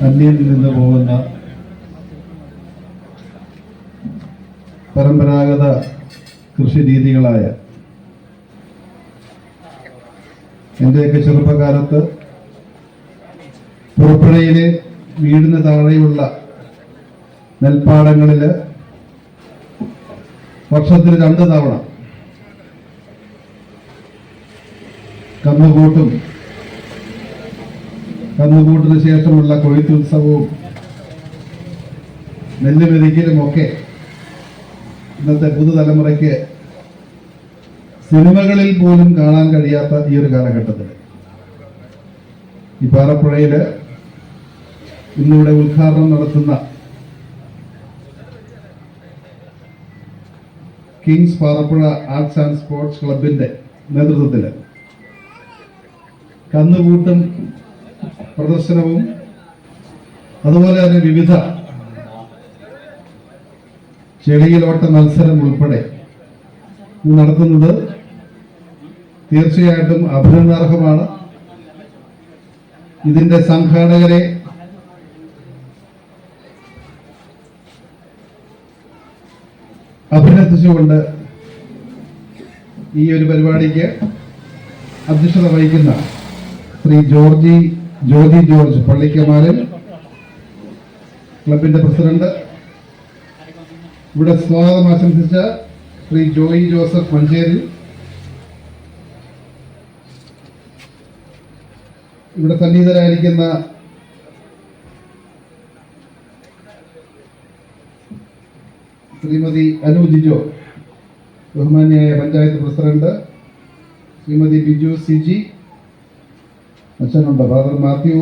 അന്യം നിന്ന് പോകുന്ന പരമ്പരാഗത കൃഷി രീതികളായ എൻ്റെയൊക്കെ ചെറുപ്പകാലത്ത് പുറപ്പുഴയിലെ വീടിന് താഴെയുള്ള നെൽപ്പാടങ്ങളിൽ വർഷത്തിൽ 2 തവണ കന്നുകൂട്ടിന് ശേഷമുള്ള കൊയ്ത്തുത്സവവും നെല്ല് മെതിക്കലുമൊക്കെ ഇന്നത്തെ പുതുതലമുറയ്ക്ക് സിനിമകളിൽ പോലും കാണാൻ കഴിയാത്ത ഈ ഒരു കാലഘട്ടത്തിൽ ഈ പാറപ്പുഴയിൽ ഇന്നിവിടെ ഉദ്ഘാടനം നടത്തുന്ന Kings Parappuzha arts and sports ക്ലബിന്റെ നേതൃത്വത്തിൽ കന്നുകൂട്ടും പ്രദർശനവും അതുപോലെ തന്നെ വിവിധ ചെളിയിലോട്ട മത്സരം ഉൾപ്പെടെ നടത്തുന്നത് തീർച്ചയായിട്ടും അഭിനന്ദനാർഹമാണ്. ഇതിന്റെ സംഘാടകരെ അഭിനന്ദിച്ചുകൊണ്ട് ഈ ഒരു പരിപാടിക്ക് അധ്യക്ഷത വഹിക്കുന്ന ശ്രീ ജോജി ജോർജ് പള്ളിക്കമാരൻ ക്ലബിന്റെ പ്രസിഡന്റ്, ഇവിടെ സ്വാഗതം ആശംസിച്ച ശ്രീ ജോയി ജോസഫ് മഞ്ചേരി, ഇവിടെ സന്നിഹിതരായിരിക്കുന്ന ശ്രീമതി അനു ജിജോ, ബഹുമാന്യായ പഞ്ചായത്ത് പ്രസിഡന്റ്, ശ്രീമതി ബിജു സിജി, അച്ഛനുണ്ട് ഫാദർ മാത്യു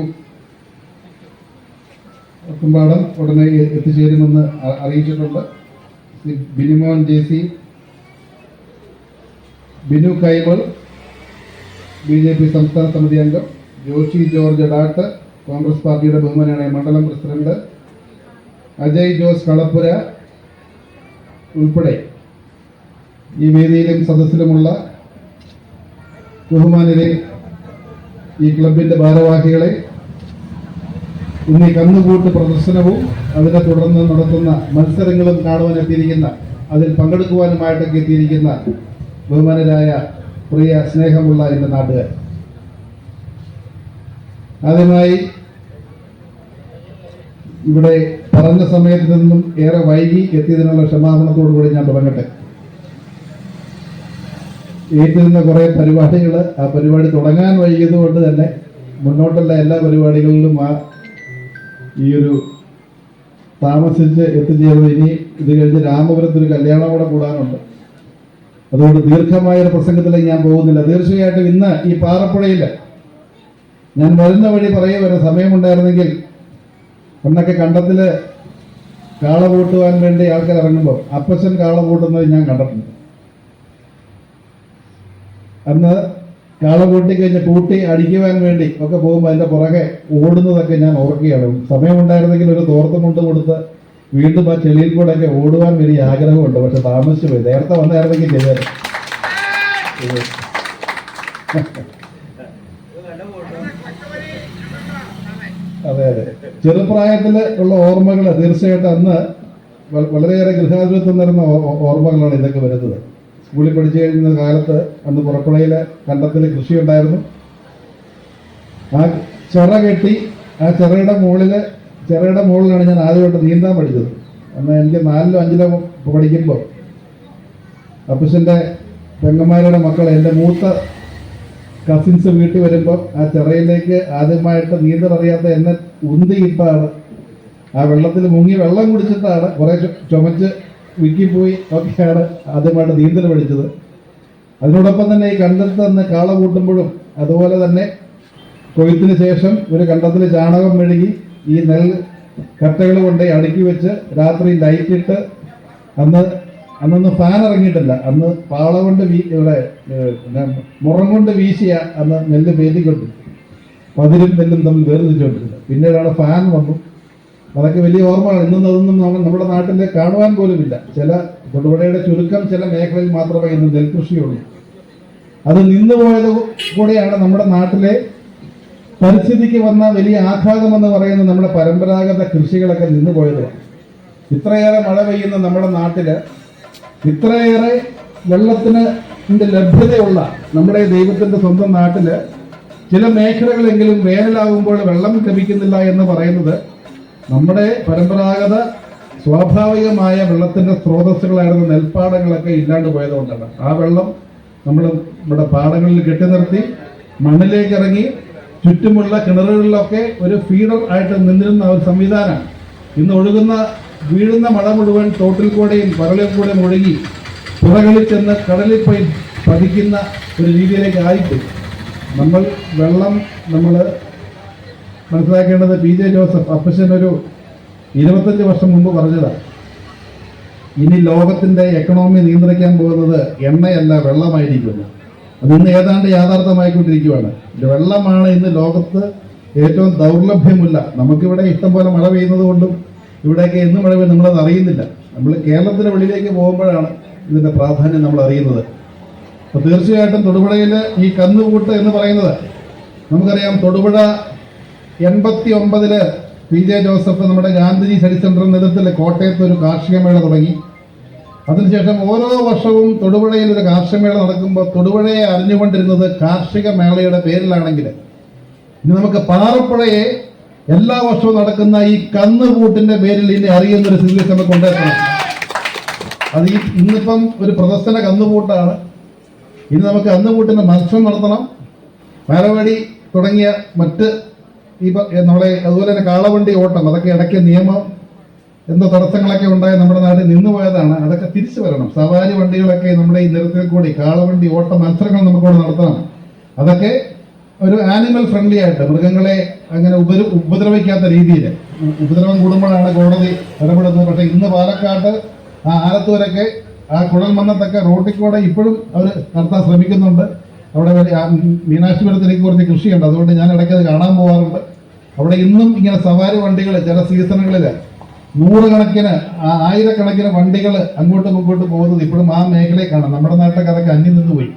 കുമ്പാടം ഉടനെ എത്തിച്ചേരുമെന്ന് അറിയിച്ചിട്ടുണ്ട്. ശ്രീ ബിനിമോൻ JC, ബിനു കൈമൾ BJP സംസ്ഥാന സമിതി അംഗം, ജോഷി ജോർജ് ഡാട്ട് കോൺഗ്രസ് പാർട്ടിയുടെ ബഹുമാനായ മണ്ഡലം പ്രസിഡന്റ്, അജയ് ജോസ് കളപ്പുര ഉൾപ്പെടെ ഈ വേദിയിലും സദസ്സിലുമുള്ള ബഹുമാനരെ, ഈ ക്ലബിന്റെ ഭാരവാഹികളെ, ഇന്ന് ഈ കന്നുകൂട്ട് പ്രദർശനവും അതിനെ തുടർന്ന് നടത്തുന്ന മത്സരങ്ങളും കാണുവാൻ എത്തിയിരിക്കുന്ന, അതിൽ പങ്കെടുക്കുവാനുമായിട്ടൊക്കെ എത്തിയിരിക്കുന്ന ബഹുമാനരായ പ്രിയ സ്നേഹമുള്ള എൻ്റെ നാട്ടുകാർ, ആദ്യമായി ഇവിടെ പറഞ്ഞ സമയത്ത് നിന്നും ഏറെ വൈകി എത്തിയതിനുള്ള ക്ഷമാപണത്തോടുകൂടി ഞാൻ തുടങ്ങട്ടെ. ഏറ്റുനിന്ന കുറെ പരിപാടികൾ, ആ പരിപാടി തുടങ്ങാൻ വൈകിയതുകൊണ്ട് തന്നെ മുന്നോട്ടുള്ള എല്ലാ പരിപാടികളിലും ഈ ഒരു താമസിച്ച് എത്തിച്ചേർന്ന് ഇനി ഇത് കഴിഞ്ഞ് രാമപുരത്തൊരു കല്യാണം കൂടെ കൂടാനുണ്ട്. അതുകൊണ്ട് ദീർഘമായൊരു പ്രസംഗത്തിലേക്ക് ഞാൻ പോകുന്നില്ല. തീർച്ചയായിട്ടും ഇന്ന് ഈ പാറപ്പുഴയിൽ ഞാൻ വരുന്ന വഴി പറയുക, സമയമുണ്ടായിരുന്നെങ്കിൽ അന്നൊക്കെ കണ്ടത്തില് കാള പൂട്ടുവാൻ വേണ്ടി ആൾക്കാർ ഇറങ്ങുമ്പോൾ അപ്പച്ചൻ കാള പൂട്ടുന്നത് ഞാൻ കണ്ടിട്ടുണ്ട്. അന്ന് കാള പൂട്ടിക്കഴിഞ്ഞ് പൂട്ടി അടിക്കുവാൻ വേണ്ടി ഒക്കെ പോകുമ്പോൾ അതിൻ്റെ പുറകെ ഓടുന്നതൊക്കെ ഞാൻ ഓർക്കുകയാണ്. സമയമുണ്ടായിരുന്നെങ്കിൽ ഒരു തോർത്തുമുണ്ട് കൊടുത്ത് വീണ്ടും ആ ചെളിയിൽ കൂടെ ഒക്കെ ഓടുവാൻ വലിയ ആഗ്രഹമുണ്ട്. പക്ഷെ താമസിച്ചു പോയി. നേരത്തെ വന്നായിരുന്നെങ്കിൽ ചെയ്തത്. അതെ അതെ, ചെറുപ്രായത്തിൽ ഉള്ള ഓർമ്മകൾ തീർച്ചയായിട്ടും അന്ന് വളരെയേറെ ഗൃഹാതുരത്വം നിറഞ്ഞ ഓർമ്മകളാണ് ഇതൊക്കെ വരുന്നത്. സ്കൂളിൽ പഠിച്ചു കഴിയുന്ന കാലത്ത് അന്ന് പുറപ്പുഴയിലെ കണ്ടത്തിൽ കൃഷി ഉണ്ടായിരുന്നു. ആ ചിറ കെട്ടി ആ ചിറയുടെ മുകളിലാണ് ഞാൻ ആദ്യമായിട്ട് നീന്താൻ പഠിച്ചത്. അന്ന് എനിക്ക് 4ലോ 5ലോ പഠിക്കുമ്പോൾ അപ്പച്ചൻ്റെ പെങ്ങന്മാരുടെ മക്കൾ എൻ്റെ മൂത്ത കസിൻസ് വീട്ടിൽ വരുമ്പോൾ ആ ചിറയിലേക്ക് ആദ്യമായിട്ട് നീന്തൽ അറിയാത്ത എന്നെ ഉന്തിയിട്ടാണ്, ആ വെള്ളത്തിൽ മുങ്ങി വെള്ളം കുടിച്ചിട്ടാണ്, കുറേ ചുമച്ച് വിക്കിപ്പോയി ഒക്കെയാണ് ആദ്യമായിട്ട് നീന്തൽ പഠിച്ചത്. അതിനോടൊപ്പം തന്നെ ഈ കണ്ടത്തിൽ നിന്ന് കാള കൂട്ടുമ്പോഴും അതുപോലെ തന്നെ കൊയ്ത്തിന് ശേഷം ഒരു കണ്ടത്തിൽ ചാണകം മെഴുകി ഈ നെൽ കട്ടകൾ കൊണ്ട് അടുക്കി വെച്ച് രാത്രി ലൈറ്റിട്ട് അന്നൊന്നും ഫാൻ ഇറങ്ങിയിട്ടില്ല. അന്ന് പാള കൊണ്ട് ഇവിടെ മുറം കൊണ്ട് വീശിയ അന്ന് നെല്ല് പേതിക്കൊണ്ട് പതിരും നെല്ലും തമ്മിൽ വേർതിരിച്ചുകൊണ്ടിരുന്നത്. പിന്നീടാണ് ഫാൻ വന്നു. അതൊക്കെ വലിയ ഓർമ്മയാണ്. ഇന്നും അതൊന്നും നമ്മുടെ നാട്ടിൽ കാണുവാൻ പോലുമില്ല. ചില തൊടുപുഴയുടെ ചുരുക്കം ചില മേഖലയിൽ മാത്രമേ ഇന്ന് നെൽകൃഷിയുള്ളൂ. അത് നിന്നുപോയത് കൂടെയാണ് നമ്മുടെ നാട്ടിലെ പരിസ്ഥിതിക്ക് വന്ന വലിയ ആഘാതമെന്ന് പറയുന്നത്. നമ്മുടെ പരമ്പരാഗത കൃഷികളൊക്കെ നിന്നുപോയത്. ഇത്രയേറെ മഴ പെയ്യുന്ന നമ്മുടെ നാട്ടില്, ഇത്രയേറെ വെള്ളത്തിന് ലഭ്യതയുള്ള നമ്മുടെ ദൈവത്തിന്റെ സ്വന്തം നാട്ടില് ചില മേഖലകളെങ്കിലും വേനലാകുമ്പോൾ വെള്ളം ലഭിക്കുന്നില്ല എന്ന് പറയുന്നത് നമ്മുടെ പരമ്പരാഗത സ്വാഭാവികമായ വെള്ളത്തിന്റെ സ്രോതസ്സുകളായിരുന്ന നെൽപ്പാടങ്ങളൊക്കെ ഇല്ലാണ്ട് പോയതുകൊണ്ടാണ്. ആ വെള്ളം നമ്മുടെ പാടങ്ങളിൽ കെട്ടി നിർത്തി മണ്ണിലേക്ക് ഇറങ്ങി ചുറ്റുമുള്ള കിണറുകളിലൊക്കെ ഒരു ഫീഡർ ആയിട്ട് നിന്നിരുന്ന ഒരു സംവിധാനം ഇന്ന് വീഴുന്ന മഴ മുഴുവൻ തോട്ടിൽ കൂടെയും പരളിൽ കൂടെയും ഒഴുകി പുറകളിൽ ചെന്ന് കടലിൽ പോയി പതിക്കുന്ന ഒരു രീതിയിലേക്ക് ആയിപ്പോയി. വെള്ളം മനസ്സിലാക്കേണ്ടത് PJ ജോസഫ് അപ്പച്ചൻ ഒരു 25 വർഷം മുമ്പ് പറഞ്ഞതാണ്. ഇനി ലോകത്തിന്റെ എക്കണോമി നിയന്ത്രിക്കാൻ പോകുന്നത് എണ്ണയല്ല, വെള്ളമായിരിക്കുന്നു. അതിന്ന് ഏതാണ്ട് യാഥാർത്ഥ്യമായിക്കൊണ്ടിരിക്കുകയാണ്. വെള്ളമാണ് ഇന്ന് ലോകത്ത് ഏറ്റവും ദൗർലഭ്യമില്ല. നമുക്കിവിടെ ഇഷ്ടം പോലെ മഴ പെയ്യുന്നത് കൊണ്ടും ഇവിടെയൊക്കെ എന്ന് മഴ പെയ്യും നമ്മളത് അറിയുന്നില്ല. നമ്മൾ കേരളത്തിന് വെളിയിലേക്ക് പോകുമ്പോഴാണ് ഇതിന്റെ പ്രാധാന്യം നമ്മൾ അറിയുന്നത്. അപ്പോൾ തീർച്ചയായിട്ടും തൊടുപുഴയിൽ ഈ കന്നുകൂട്ട് എന്ന് പറയുന്നത് നമുക്കറിയാം. തൊടുപുഴ 89 PJ ജോസഫ് നമ്മുടെ ഗാന്ധിജി സ്റ്റഡി സെന്ററിന്റെ നേതൃത്വത്തിൽ കോട്ടയത്ത് ഒരു കാർഷിക മേള തുടങ്ങി. അതിനുശേഷം ഓരോ വർഷവും തൊടുപുഴയിൽ ഒരു കാർഷിക മേള നടക്കുമ്പോൾ തൊടുപുഴയെ അറിഞ്ഞുകൊണ്ടിരുന്നത് കാർഷിക മേളയുടെ പേരിലാണെങ്കിൽ ഇനി നമുക്ക് പാറപ്പുഴയെ എല്ലാ വർഷവും നടക്കുന്ന ഈ കന്നുകൂട്ടിന്റെ പേരിൽ ഇനി അറിയുന്നൊരു സ്ഥിതിയിലേക്ക് നമുക്ക് കൊണ്ടുവരണം. അത് ഇന്നിപ്പം ഒരു പ്രദർശന കന്നുകൂട്ടാണ്. ഇനി നമുക്ക് കന്നുകൂട്ടിന്റെ മത്സരം നടത്തണം. പാലവാടി തുടങ്ങിയ മറ്റ് അതുപോലെ തന്നെ കാളവണ്ടി ഓട്ടം, അതൊക്കെ ഇടയ്ക്ക് നിയമം എന്തോ തടസ്സങ്ങളൊക്കെ ഉണ്ടായി നമ്മുടെ നാട്ടിൽ നിന്നുപോയതാണ്. അതൊക്കെ തിരിച്ചു വരണം. സവാരി വണ്ടികളൊക്കെ നമ്മുടെ ഈ നിരത്തിൽ കൂടി കാളവണ്ടി ഓട്ട മത്സരങ്ങൾ നമുക്കിവിടെ നടത്തണം. അതൊക്കെ ഒരു ആനിമൽ ഫ്രണ്ട്ലി ആയിട്ട്, മൃഗങ്ങളെ അങ്ങനെ ഉപദ്രവിക്കാത്ത രീതിയിൽ. ഉപദ്രവം കൂടുമ്പോഴാണ് കോടതി ഇടപെടുന്നത്. പക്ഷേ ഇന്ന് പാലക്കാട് ആലത്തൂരൊക്കെ ആ കുഴൽമന്നത്തൊക്കെ റോട്ടിൽ കൂടെ ഇപ്പോഴും അവർ നടത്താൻ ശ്രമിക്കുന്നുണ്ട്. അവിടെ മീനാക്ഷിപുരത്ത് എനിക്ക് കുറച്ച് കൃഷിയുണ്ട്, അതുകൊണ്ട് ഞാൻ ഇടയ്ക്ക് അത് കാണാൻ പോകാറുണ്ട്. അവിടെ ഇന്നും ഇങ്ങനെ സവാരി വണ്ടികൾ ചില സീസണുകളിൽ 100 കണക്കിന് 1000 കണക്കിന് വണ്ടികൾ അങ്ങോട്ടും ഇങ്ങോട്ടും പോകുന്നത് ഇപ്പോഴും ആ മേഖലയിൽ കാണാം. നമ്മുടെ നാട്ടിലൊക്കെ അതൊക്കെ അന്യം നിന്ന് പോയി.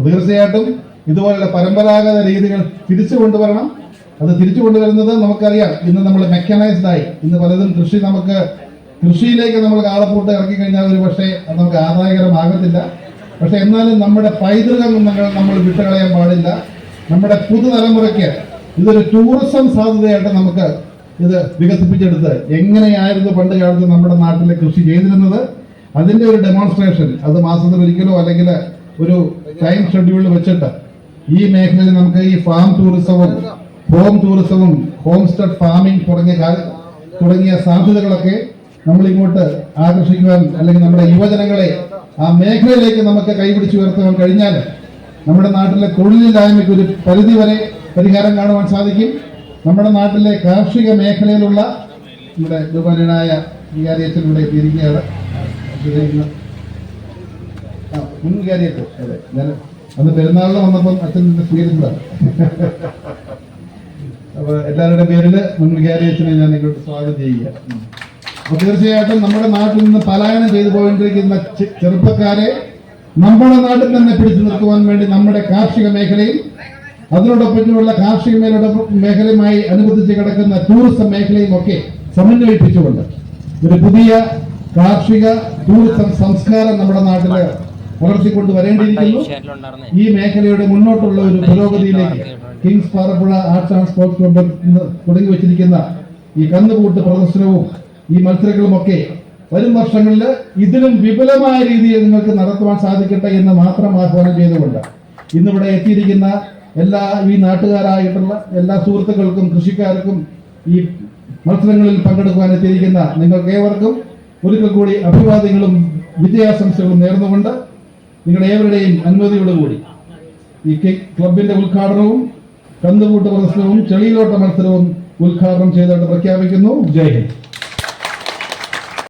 തീർച്ചയായിട്ടും ഇതുപോലുള്ള പരമ്പരാഗത രീതികൾ തിരിച്ചു കൊണ്ടുവരണം. അത് തിരിച്ചു കൊണ്ടുവരുന്നത് നമുക്കറിയാം. ഇന്ന് നമ്മൾ മെക്കനൈസ്ഡ് ആയി. ഇന്ന് പലതും കൃഷിയിലേക്ക് നമ്മൾ കാളപ്പൂട്ട് ഇറക്കി കഴിഞ്ഞാൽ ഒരു പക്ഷേ അത് നമുക്ക് ആദായകരമാകത്തില്ല. പക്ഷെ എന്നാലും നമ്മുടെ പൈതൃകം നമ്മൾ വിട്ടുകളയാൻ പാടില്ല. നമ്മുടെ പുതുതലമുറയ്ക്ക് ഇതൊരു ടൂറിസം സാധ്യതയായിട്ട് നമുക്ക് ഇത് വികസിപ്പിച്ചെടുത്ത് എങ്ങനെയായിരുന്നു പണ്ട് കാലത്ത് നമ്മുടെ നാട്ടിലെ കൃഷി ചെയ്തിരുന്നത് അതിൻ്റെ ഒരു ഡെമോൺസ്ട്രേഷൻ, അത് മാസത്തിലൊരിക്കലോ അല്ലെങ്കിൽ ഒരു ടൈം ഷെഡ്യൂളിൽ വെച്ചിട്ട് ഈ മേഖലയിൽ നമുക്ക് ഈ ഫാം ടൂറിസവും ഹോം ടൂറിസവും ഹോം സ്റ്റേ ഫാമിംഗ് തുടങ്ങിയ സാധ്യതകളൊക്കെ നമ്മളിങ്ങോട്ട് ആകർഷിക്കുവാൻ, അല്ലെങ്കിൽ നമ്മുടെ യുവജനങ്ങളെ ആ മേഖലയിലേക്ക് നമുക്ക് കൈപിടിച്ച് ഉയർത്തുവാൻ കഴിഞ്ഞാൽ നമ്മുടെ നാട്ടിലെ തൊഴിലില്ലായ്മയ്ക്ക് ഒരു പരിധി വരെ പരിഹാരം കാണുവാൻ സാധിക്കും. നമ്മുടെ നാട്ടിലെ കാർഷിക മേഖലയിലുള്ള നമ്മുടെ ബഹുമാന്യനായ വികാരിയച്ഛൻ ഇവിടെ എത്തിയിരിക്കുകയാണ്. മുൻ വികാരിയച്ഛൻ, അതെ, ഞാൻ അന്ന് പെരുന്നാളിന് വന്നപ്പം അച്ഛൻ സ്വീകരിച്ചതാണ്. അപ്പോൾ എല്ലാവരുടെ പേരിൽ മുൻ വികാരിയച്ഛനെ ഞാൻ ഇങ്ങോട്ട് സ്വാഗതം ചെയ്യുക. അപ്പൊ തീർച്ചയായിട്ടും നമ്മുടെ നാട്ടിൽ നിന്ന് പലായനം ചെയ്തു പോയിക്കൊണ്ടിരിക്കുന്ന ചെറുപ്പക്കാരെ നമ്മുടെ നാട്ടിൽ തന്നെ പിടിച്ചു നിർത്തുവാൻ വേണ്ടി നമ്മുടെ കാർഷിക മേഖലയും അതിനോടൊപ്പമുള്ള കാർഷിക മേഖലയുമായി അനുബന്ധിച്ച് കിടക്കുന്ന ടൂറിസം മേഖലയും ഒക്കെ സമന്വയിപ്പിച്ചുകൊണ്ട് ഒരു പുതിയ കാർഷിക ടൂറിസം സംസ്കാരം നമ്മുടെ നാട്ടിൽ വളർത്തിക്കൊണ്ട് വരേണ്ടിയിരിക്കുന്നു. ഈ മേഖലയുടെ മുന്നോട്ടുള്ള ഒരു പുരോഗതിയിലേക്ക് Kings Parappuzha arts and sports club തുടങ്ങി വെച്ചിരിക്കുന്ന ഈ കന്നുകൂട്ട് പ്രദർശനവും ഈ മത്സരങ്ങളുമൊക്കെ വരും വർഷങ്ങളിൽ ഇതിലും വിപുലമായ രീതിയിൽ നിങ്ങൾക്ക് നടത്തുവാൻ സാധിക്കട്ടെ എന്ന് മാത്രം ആഹ്വാനം ചെയ്തുകൊണ്ട് ഇന്നിവിടെ എത്തിയിരിക്കുന്ന എല്ലാ ഈ നാട്ടുകാരായിട്ടുള്ള എല്ലാ സുഹൃത്തുക്കൾക്കും കൃഷിക്കാർക്കും ഈ മത്സരങ്ങളിൽ പങ്കെടുക്കുവാൻ എത്തിയിരിക്കുന്ന നിങ്ങൾക്ക് ഏവർക്കും ഒരിക്കൽ കൂടി അഭിവാദ്യങ്ങളും വിജയാശംസകളും നേർന്നുകൊണ്ട് നിങ്ങളുടെ ഏവരുടെയും അനുമതിയോടുകൂടി ഈ ക്ലബിന്റെ ഉദ്ഘാടനവും കന്നുകൂട്ട് പ്രദർശനവും ചെളിയിലോട്ട മത്സരവും ഉദ്ഘാടനം ചെയ്തുകൊണ്ട് പ്രഖ്യാപിക്കുന്നു. ജയ് ഹിന്ദ്.